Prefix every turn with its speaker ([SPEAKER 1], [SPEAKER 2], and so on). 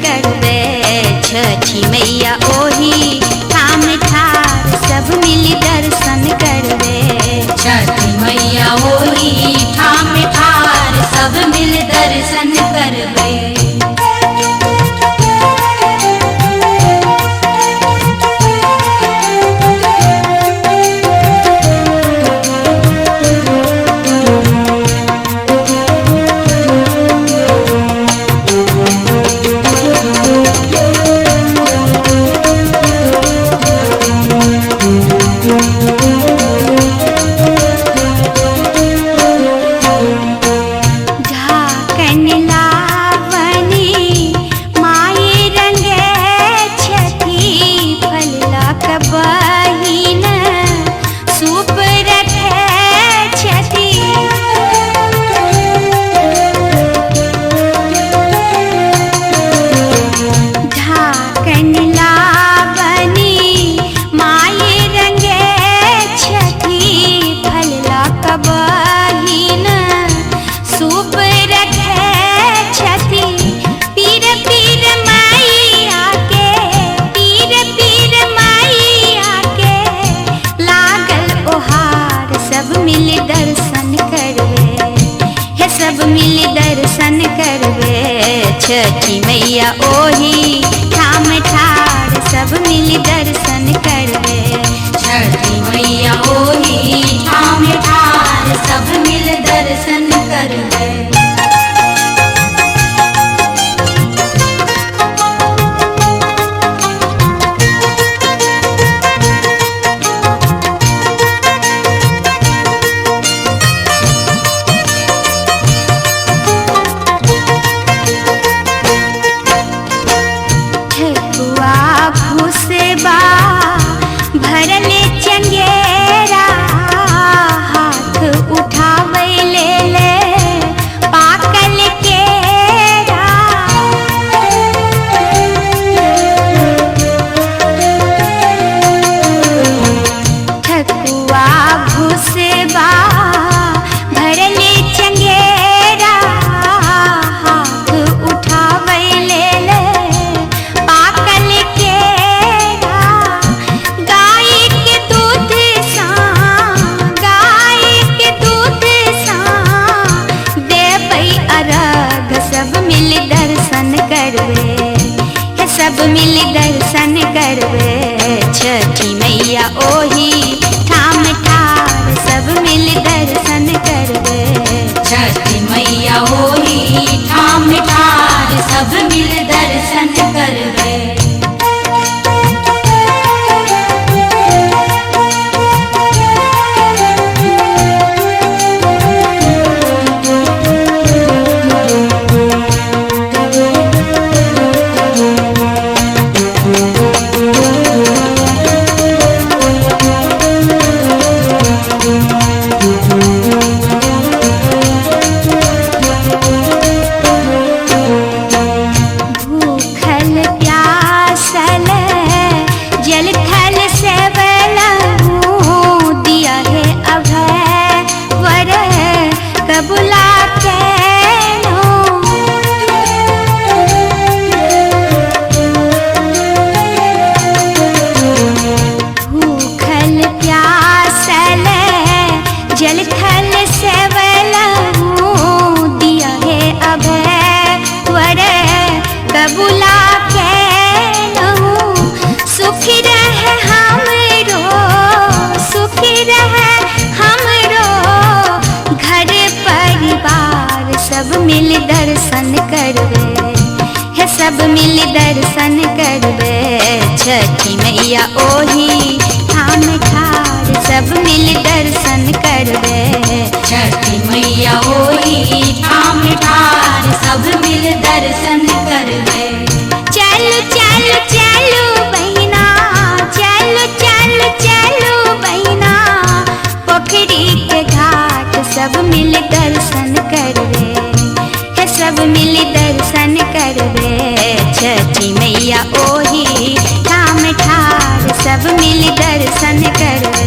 [SPEAKER 1] करबे। छठी मैया ओही ठाम ठार सब मिली दर्शन करबे।
[SPEAKER 2] छठी मैया ओही ठाम ठार सब मिल दर्शन करबे।
[SPEAKER 1] छठी मैया ओही ठाम ठार सब मिली दर्शन करबे।
[SPEAKER 2] छठी मैया ओही ठाम ठार सब मिल दर्शन करबे।
[SPEAKER 1] भरले चंगेरा हाथ उठावे ले पाकल केरा। ठकुआ भूसबा भरले चंगेरा हाथ उठावे ले पाकल केरा। सब मिल दर्शन करबे। छठी मैया ओही ठाम ठार सब मिल दर्शन करबे।
[SPEAKER 2] छठी मैया ओही ठाम ठार सब मिल दर्शन करबे। सब मिल दर्शन करबे। हे सब मिल दर्शन करबे। छठी मैया ओही ठाम ठार सब मिल दर्शन करबे। छठी मैया ओही ठाम ठार सब मिल दर्शन करबे।
[SPEAKER 1] चलो चलो चलो बहिना चलो चलो चलो बहिना पोखरी के घाट सब मिल दर्शन करबे। सब मिल दर्शन करबे। छठी मैया ओही ठाम ठार सब मिल दर्शन करबे।